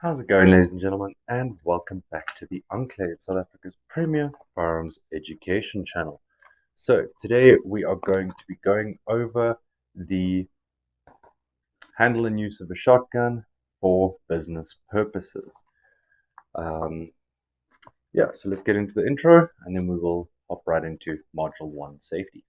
How's it going, ladies and gentlemen, and welcome back to the Enclave, South Africa's premier firearms education channel. So, today we are going to be going over the handle and use of a shotgun for business purposes. So let's get into the intro, and then we will hop right into Module 1, Safety.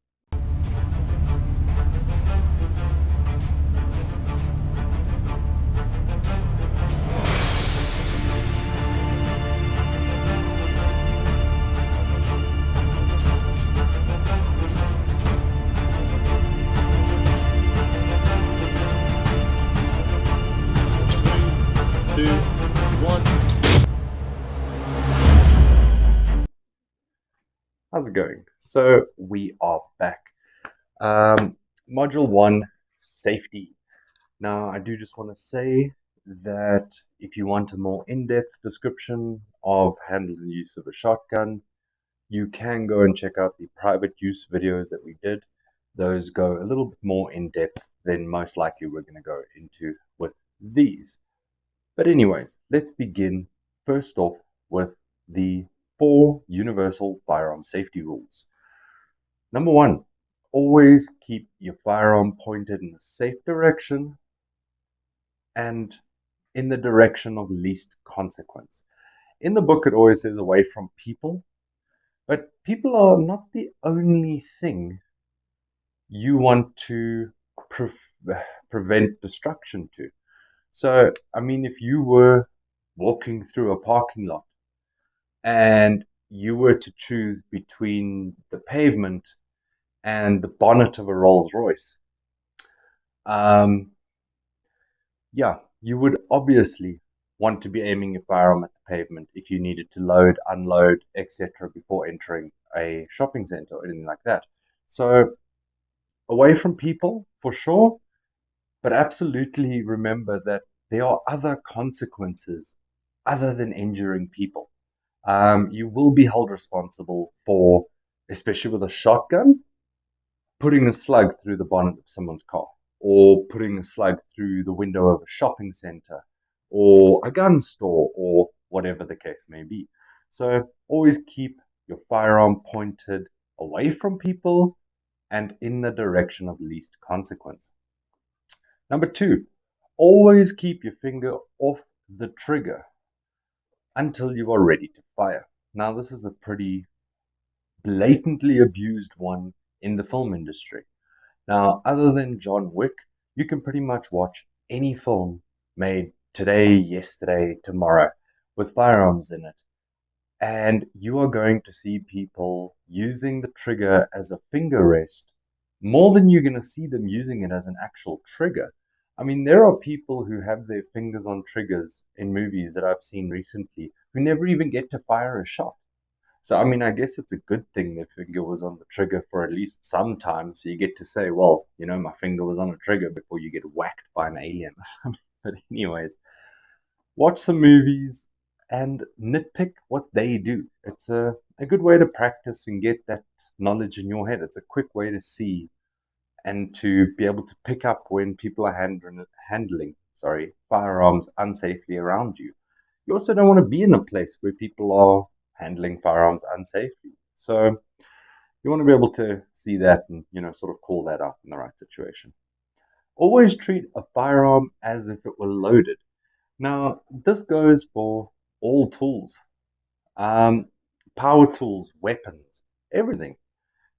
How's it going? So we are back. Module 1, Safety. Now, I do just want to say that if you want a more in-depth description of handle and use of a shotgun, you can go and check out the private use videos that we did. Those go a little bit more in-depth than most likely we're going to go into with these. But anyways, let's begin first off with the 4 universal firearm safety rules. Number 1, always keep your firearm pointed in a safe direction and in the direction of least consequence. In the book, it always says away from people, but people are not the only thing you want to prevent destruction to. So, I mean, if you were walking through a parking lot and you were to choose between the pavement and the bonnet of a Rolls Royce, you would obviously want to be aiming your firearm at the pavement if you needed to load, unload, etc. before entering a shopping center or anything like that. So away from people for sure, but absolutely remember that there are other consequences other than injuring people. You will be held responsible for, especially with a shotgun, putting a slug through the bonnet of someone's car, or putting a slug through the window of a shopping center, or a gun store, or whatever the case may be. So always keep your firearm pointed away from people and in the direction of least consequence. Number 2, always keep your finger off the trigger until you are ready to fire. Now, this is a pretty blatantly abused one in the film industry. Now, other than John Wick, you can pretty much watch any film made today, yesterday, tomorrow with firearms in it. And you are going to see people using the trigger as a finger rest more than you're going to see them using it as an actual trigger. I mean, there are people who have their fingers on triggers in movies that I've seen recently who never even get to fire a shot. So, I mean, I guess it's a good thing their finger was on the trigger for at least some time. So you get to say, well, you know, my finger was on a trigger before you get whacked by an alien or something. But anyways, watch some movies and nitpick what they do. It's a good way to practice and get that knowledge in your head. It's a quick way to see and to be able to pick up when people are handling firearms unsafely around you. You also don't want to be in a place where people are handling firearms unsafely. So you want to be able to see that and, sort of call that out in the right situation. Always treat a firearm as if it were loaded. Now, this goes for all tools, power tools, weapons, everything.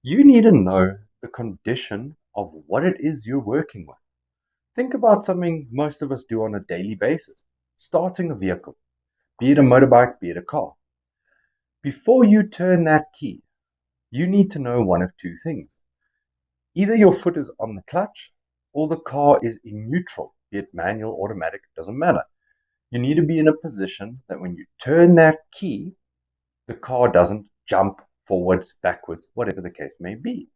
You need to know the condition of what it is you're working with. Think about something most of us do on a daily basis. Starting a vehicle, be it a motorbike, be it a car. Before you turn that key, you need to know one of two things. Either your foot is on the clutch or the car is in neutral, be it manual, automatic, doesn't matter. You need to be in a position that when you turn that key, the car doesn't jump forwards, backwards, whatever the case may be.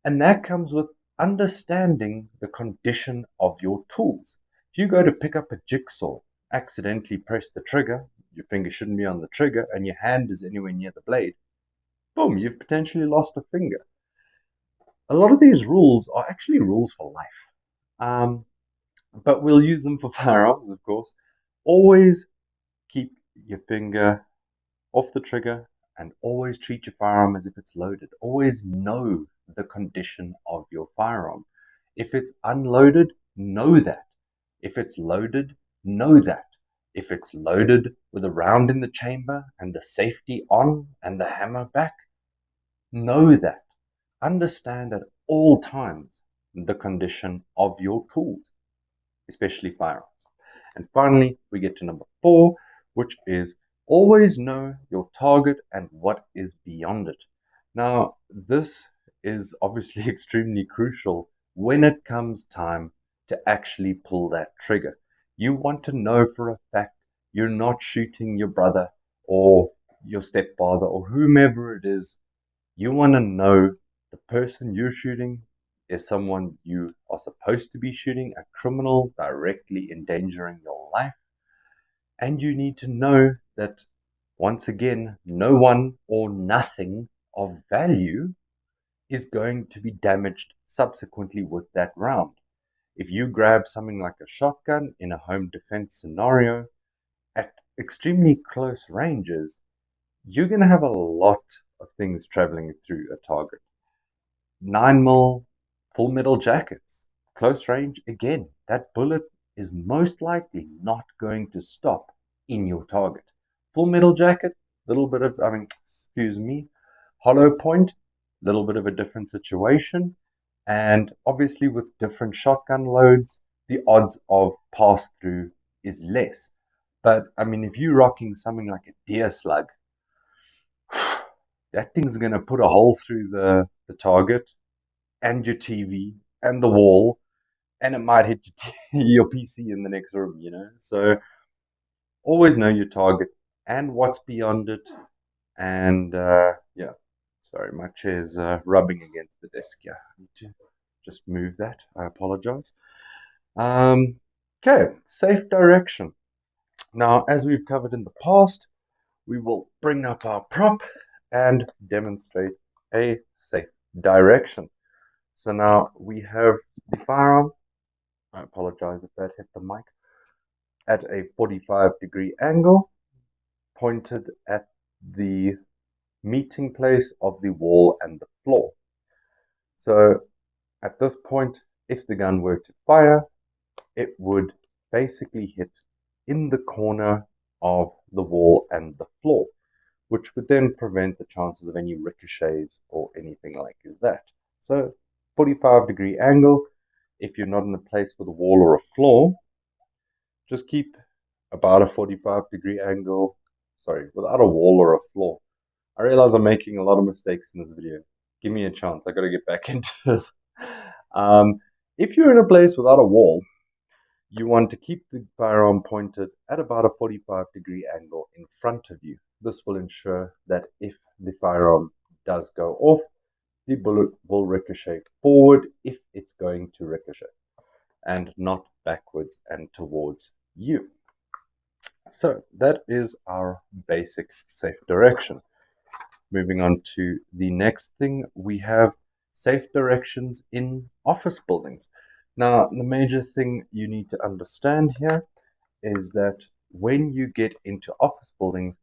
And that comes with understanding the condition of your tools. If you go to pick up a jigsaw, accidentally press the trigger, your finger shouldn't be on the trigger, and your hand is anywhere near the blade, boom, you've potentially lost a finger. A lot of these rules are actually rules for life. But we'll use them for firearms, of course. Always keep your finger off the trigger and always treat your firearm as if it's loaded. Always know the condition of your firearm. If it's unloaded, know that. If it's loaded, know that. If it's loaded with a round in the chamber and the safety on and the hammer back, know that. Understand at all times the condition of your tools, especially firearms. And finally, we get to number 4, which is always know your target and what is beyond it. Now, this is obviously extremely crucial when it comes time to actually pull that trigger. You want to know for a fact you're not shooting your brother or your stepfather or whomever it is. You want to know the person you're shooting is someone you are supposed to be shooting, a criminal directly endangering your life. And you need to know that, once again, no one or nothing of value is going to be damaged subsequently with that round. If you grab something like a shotgun in a home defense scenario at extremely close ranges, you're going to have a lot of things traveling through a target. 9mm full metal jackets, close range, again, that bullet is most likely not going to stop in your target. Full metal jacket, little bit of, hollow point, little bit of a different situation. And obviously with different shotgun loads, the odds of pass through is less. But if you're rocking something like a deer slug, that thing's going to put a hole through the target and your TV and the wall, and it might hit your PC in the next room, So always know your target and what's beyond it. And yeah, sorry, my chair's rubbing against the desk. Yeah, I need to just move that. I apologize. Okay, safe direction. Now, as we've covered in the past, we will bring up our prop and demonstrate a safe direction. So now we have the firearm. I apologize if that hit the mic. At a 45-degree angle, pointed at the meeting place of the wall and the floor. So at this point, if the gun were to fire, it would basically hit in the corner of the wall and the floor, which would then prevent the chances of any ricochets or anything like that. So 45-degree angle. If you're not in a place with a wall or a floor, just keep about a 45-degree angle. Sorry, without a wall or a floor. I realize I'm making a lot of mistakes in this video. Give me a chance. I got to get back into this. If you're in a place without a wall, you want to keep the firearm pointed at about a 45-degree angle in front of you. This will ensure that if the firearm does go off, the bullet will ricochet forward if it's going to ricochet, and not backwards and towards you. So that is our basic safe direction. Moving on to the next thing, we have safe directions in office buildings. Now, the major thing you need to understand here is that when you get into office buildings,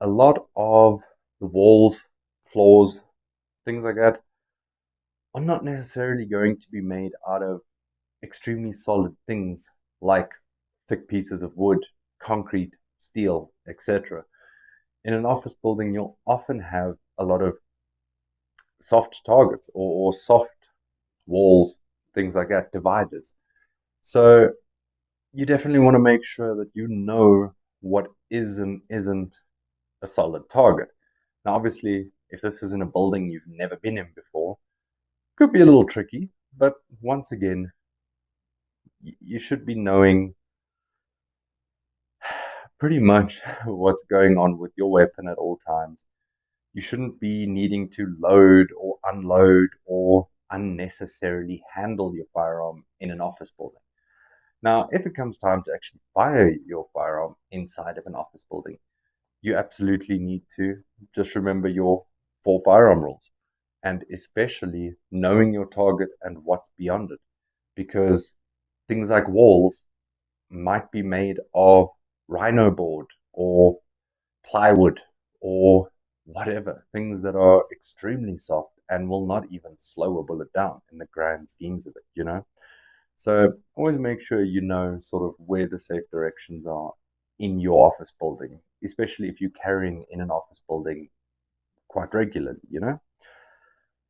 a lot of the walls, floors, things like that are not necessarily going to be made out of extremely solid things like thick pieces of wood, concrete, steel, etc. In an office building, you'll often have a lot of soft targets or soft walls, things like that, dividers. So you definitely want to make sure that you know what is and isn't a solid target. Now, obviously, if this is in a building you've never been in before, it could be a little tricky, but once again, you should be knowing pretty much what's going on with your weapon at all times. You shouldn't be needing to load or unload or unnecessarily handle your firearm in an office building. Now, if it comes time to actually fire your firearm inside of an office building, you absolutely need to just remember your 4 firearm rules, and especially knowing your target and what's beyond it, because things like walls might be made of rhino board or plywood or whatever, things that are extremely soft and will not even slow a bullet down in the grand schemes of it. So always make sure you know sort of where the safe directions are in your office building, especially if you're carrying in an office building quite regularly.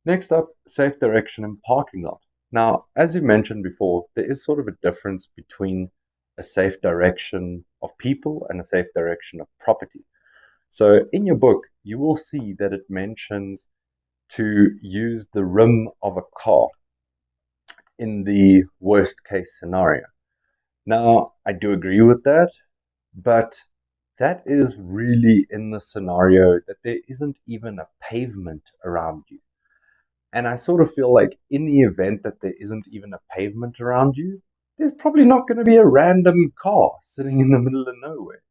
Next up, safe direction in parking lot. Now, as you mentioned before, there is sort of a difference between a safe direction of people and a safe direction of property. So in your book, you will see that it mentions to use the rim of a car in the worst case scenario. Now, I do agree with that, but that is really in the scenario that there isn't even a pavement around you. And I sort of feel like in the event that there isn't even a pavement around you, there's probably not going to be a random car sitting in the middle of nowhere.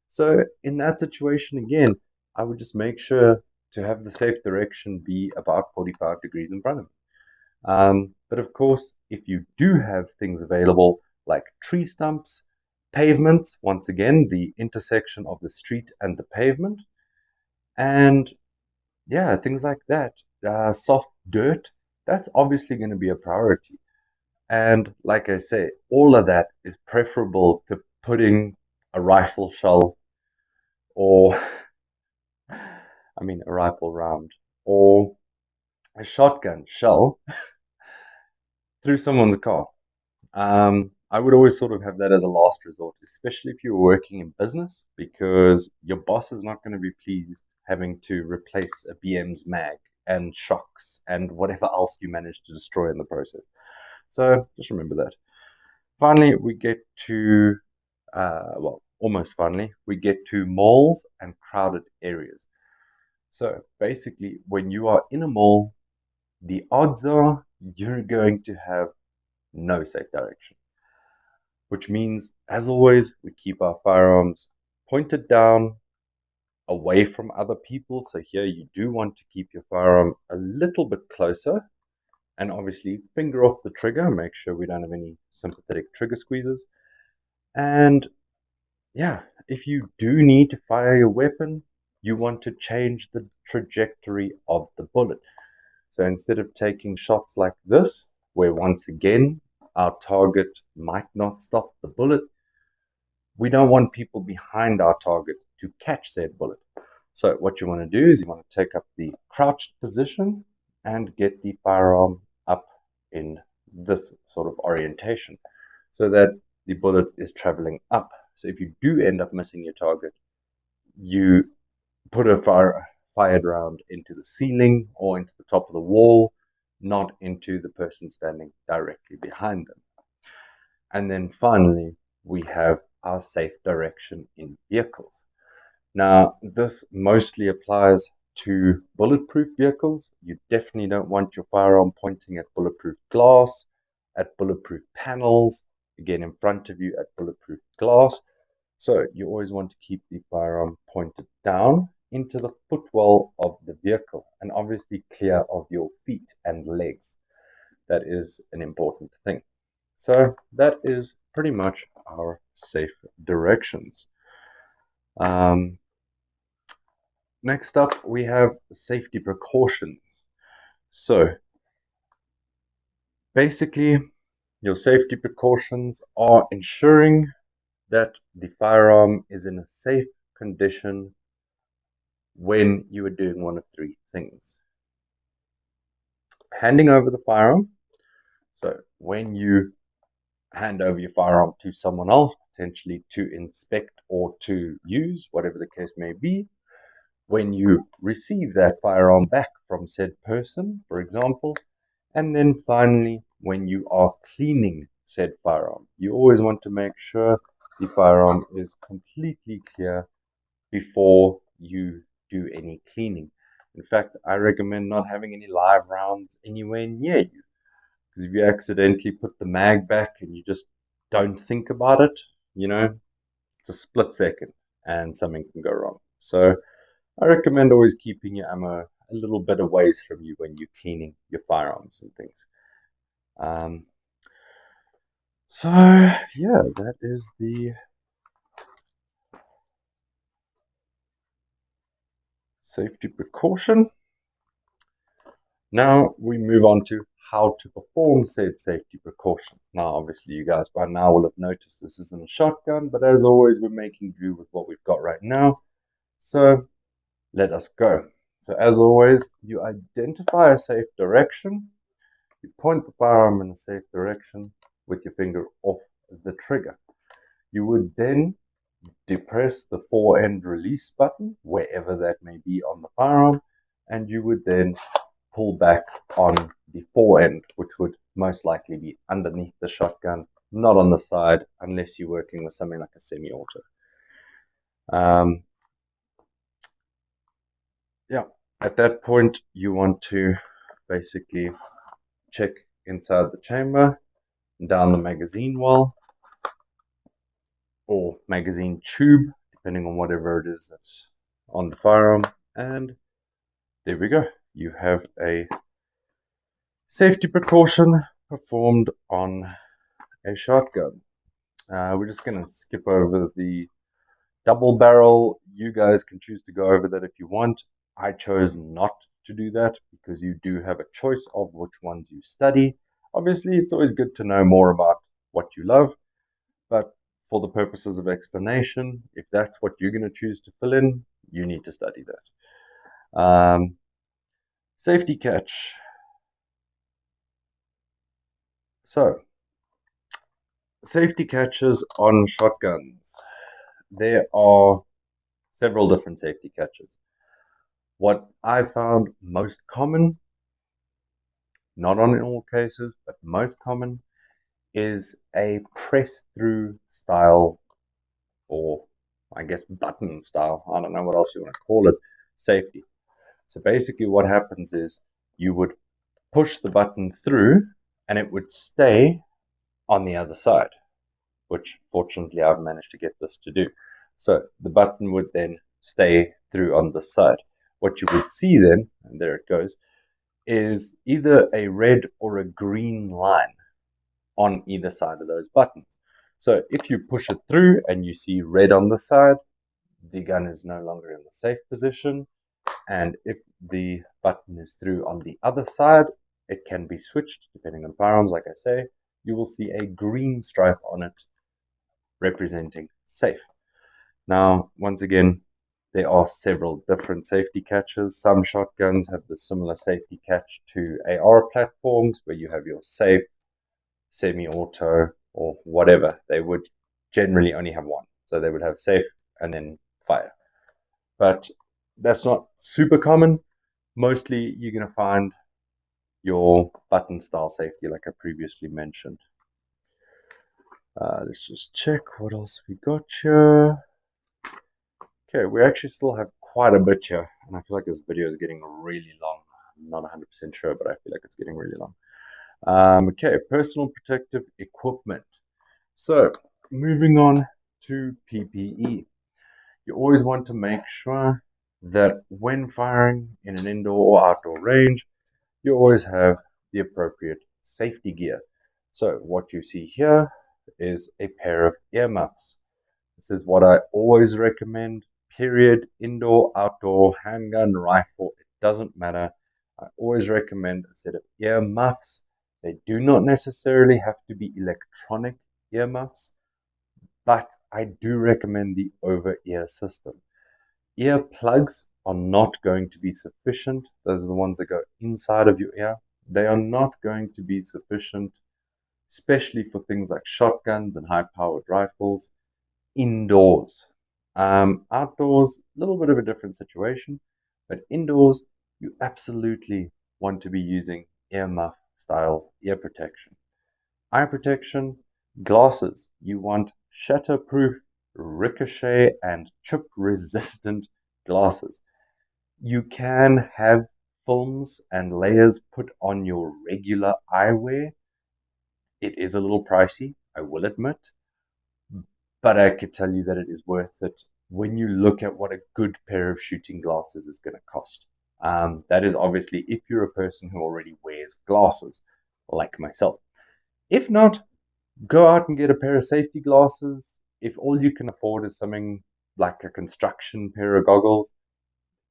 So in that situation, again, I would just make sure to have the safe direction be about 45 degrees in front of me. But of course, if you do have things available like tree stumps, pavements, once again, the intersection of the street and the pavement, and yeah, things like that, soft dirt, that's obviously going to be a priority. And like I say, all of that is preferable to putting a rifle shell or, I mean, a rifle round or a shotgun shell through someone's car. I would always sort of have that as a last resort, especially if you're working in business, because your boss is not going to be pleased having to replace a BM's mag and shocks and whatever else you managed to destroy in the process. So just remember that. Finally, we get to, well, almost finally, we get to malls and crowded areas. So basically, when you are in a mall, the odds are you're going to have no safe direction, which means, as always, we keep our firearms pointed down away from other people. So here you do want to keep your firearm a little bit closer and obviously finger off the trigger, make sure we don't have any sympathetic trigger squeezes. And yeah, if you do need to fire your weapon, you want to change the trajectory of the bullet. So instead of taking shots like this, where once again our target might not stop the bullet, we don't want people behind our target to catch said bullet. So what you want to do is you want to take up the crouched position and get the firearm up in this sort of orientation so that the bullet is traveling up. So if you do end up missing your target, you put a fired round into the ceiling or into the top of the wall, not into the person standing directly behind them. And then finally, we have our safe direction in vehicles. Now, this mostly applies to bulletproof vehicles. You definitely don't want your firearm pointing at bulletproof glass, at bulletproof panels, again in front of you at bulletproof glass. So you always want to keep the firearm pointed down into the footwell of the vehicle and obviously clear of your feet and legs. That is an important thing. So that is pretty much our safe directions. Um, Next up, we have safety precautions. So basically, your safety precautions are ensuring that the firearm is in a safe condition when you are doing one of three things. Handing over the firearm. So when you hand over your firearm to someone else, potentially to inspect or to use, whatever the case may be, when you receive that firearm back from said person, for example, and then finally, when you are cleaning said firearm. You always want to make sure the firearm is completely clear before you do any cleaning. In fact, I recommend not having any live rounds anywhere near you. Because if you accidentally put the mag back and you just don't think about it, it's a split second and something can go wrong. So I recommend always keeping your ammo a little bit away from you when you're cleaning your firearms and things. Um, so yeah, that is the safety precaution. Now we move on to how to perform said safety precaution. Now, obviously, you guys by now will have noticed this isn't a shotgun, but as always, we're making do with what we've got right now. So let us go. So as always, you identify a safe direction. You point the firearm in a safe direction with your finger off the trigger. You would then depress the fore-end release button, wherever that may be on the firearm, and you would then pull back on the fore-end, which would most likely be underneath the shotgun, not on the side, unless you're working with something like a semi-auto. Yeah, at that point, you want to basically check inside the chamber, down the magazine wall, or magazine tube, depending on whatever it is that's on the firearm. And there we go. You have a safety precaution performed on a shotgun. We're just going to skip over the double barrel. You guys can choose to go over that if you want. I chose not to do that because you do have a choice of which ones you study. Obviously, it's always good to know more about what you love, but for the purposes of explanation, if that's what you're going to choose to fill in, you need to study that. Safety catch. So, safety catches on shotguns. There are several different safety catches. What I found most common, not on in all cases, but most common, is a press-through style, or I guess button style, I don't know what else you want to call it, safety. So basically what happens is you would push the button through and it would stay on the other side, which fortunately I've managed to get this to do. So the button would then stay through on the side. What you would see then, and there it goes, is either a red or a green line on either side of those buttons. So if you push it through and you see red on the side, the gun is no longer in the safe position. And if the button is through on the other side, it can be switched depending on firearms. Like I say, you will see a green stripe on it representing safe. Now, once again, there are several different safety catches. Some shotguns have the similar safety catch to AR platforms where you have your safe, semi-auto, or whatever. They would generally only have one. So they would have safe and then fire. But that's not super common. Mostly you're going to find your button style safety like I previously mentioned. Let's just check what else we got here. Okay, we actually still have quite a bit here, and I feel like this video is getting really long. I'm not 100% sure, but I feel like it's getting really long. Okay, personal protective equipment. So, moving on to PPE. You always want to make sure that when firing in an indoor or outdoor range, you always have the appropriate safety gear. So, what you see here is a pair of earmuffs. This is what I always recommend, period, indoor, outdoor, handgun, rifle, it doesn't matter. I always recommend a set of earmuffs. They do not necessarily have to be electronic earmuffs, but I do recommend the over-ear system. Ear plugs are not going to be sufficient. Those are the ones that go inside of your ear. They are not going to be sufficient, especially for things like shotguns and high-powered rifles, indoors. Outdoors, a little bit of a different situation, but indoors, you absolutely want to be using earmuff style ear protection. Eye protection, glasses. You want shatterproof, ricochet, and chip resistant glasses. You can have films and layers put on your regular eyewear. It is a little pricey, I will admit, but I could tell you that it is worth it when you look at what a good pair of shooting glasses is going to cost. That is obviously if you're a person who already wears glasses, like myself. If not, go out and get a pair of safety glasses. If all you can afford is something like a construction pair of goggles,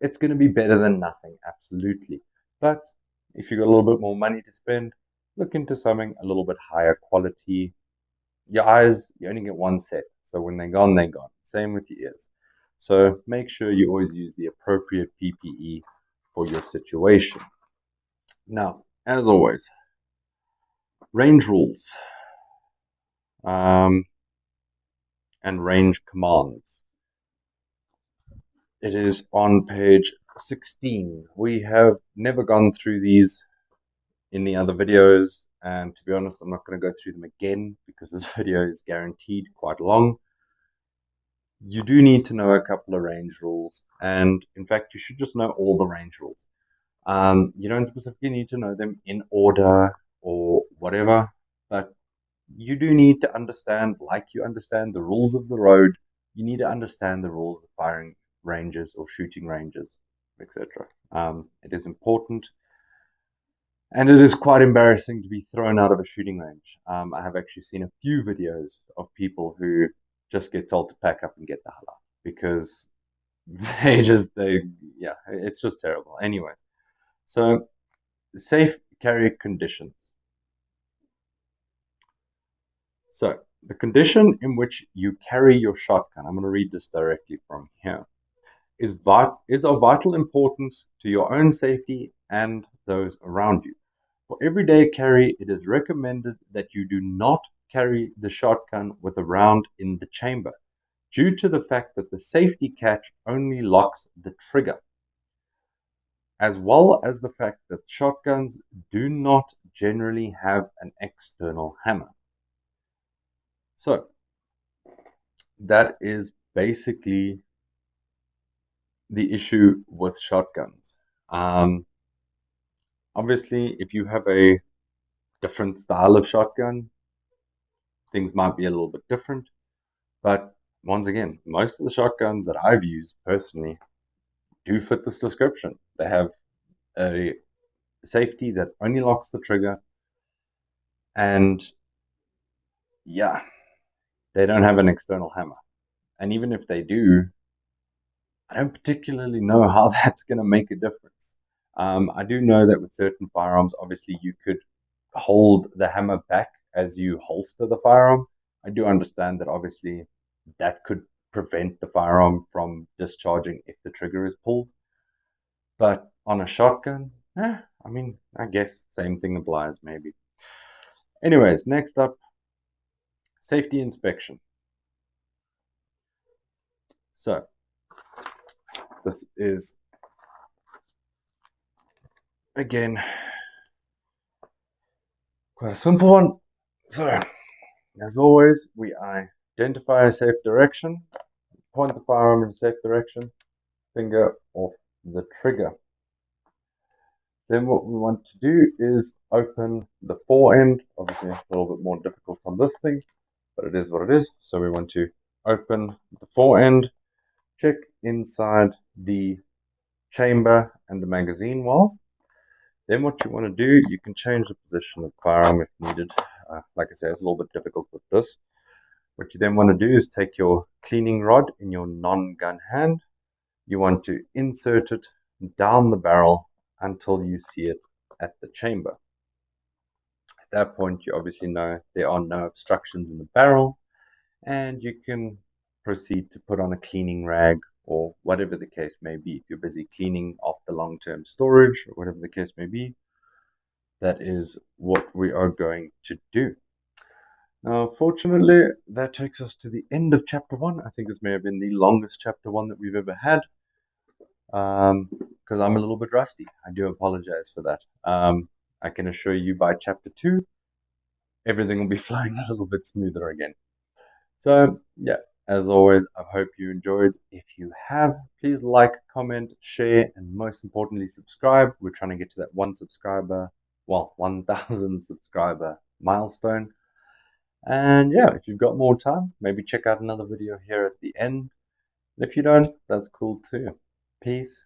it's going to be better than nothing, absolutely. But if you've got a little bit more money to spend, look into something a little bit higher quality. Your eyes, you only get one set. So when they're gone, they're gone. Same with your ears. So make sure you always use the appropriate PPE for your situation. Now, as always, range rules um, and range commands. It is on page 16. We have never gone through these in the other videos, and to be honest, I'm not going to go through them again because this video is guaranteed quite long. You do need to know a couple of range rules, and in fact, you should just know all the range rules. You don't specifically need to know them in order or whatever, but you do need to understand, like you understand the rules of the road, you need to understand the rules of firing ranges or shooting ranges, etc. It is important, and it is quite embarrassing to be thrown out of a shooting range. I have actually seen a few videos of people who just get told to pack up and get the hell out because yeah, it's just terrible. Anyway, so safe carry conditions. So the condition in which you carry your shotgun, I'm going to read this directly from here, is of vital importance to your own safety and those around you. For everyday carry, it is recommended that you do not carry the shotgun with a round in the chamber, due to the fact that the safety catch only locks the trigger, as well as the fact that shotguns do not generally have an external hammer. So that is basically the issue with shotguns. Obviously, if you have a different style of shotgun, things might be a little bit different. But once again, most of the shotguns that I've used personally do fit this description. They have a safety that only locks the trigger, and yeah, they don't have an external hammer. And even if they do, I don't particularly know how that's going to make a difference. I do know that with certain firearms, obviously you could hold the hammer back as you holster the firearm. I do understand that obviously that could prevent the firearm from discharging if the trigger is pulled. But on a shotgun, I mean, I guess same thing applies maybe. Anyways, next up, safety inspection. So this is, again, quite a simple one. So, as always, we identify a safe direction, point the firearm in a safe direction, finger off the trigger. Then what we want to do is open the forend. Obviously, a little bit more difficult on this thing, but it is what it is. So we want to open the forend, check inside the chamber and the magazine wall. Then what you want to do, you can change the position of the firearm if needed. Like I say, it's a little bit difficult with this. What you then want to do is take your cleaning rod in your non-gun hand. You want to insert it down the barrel until you see it at the chamber. At that point, you obviously know there are no obstructions in the barrel, and you can proceed to put on a cleaning rag or whatever the case may be. If you're busy cleaning off the long-term storage or whatever the case may be, that is what we are going to do. Now, fortunately, that takes us to the end of chapter 1. I think this may have been the longest chapter 1 that we've ever had, because I'm a little bit rusty. I do apologize for that. I can assure you by chapter 2, everything will be flowing a little bit smoother again. So, yeah, as always, I hope you enjoyed. If you have, please like, comment, share, and most importantly, subscribe. We're trying to get to that 1,000 subscriber milestone. And yeah, if you've got more time, maybe check out another video here at the end. If you don't, that's cool too. Peace.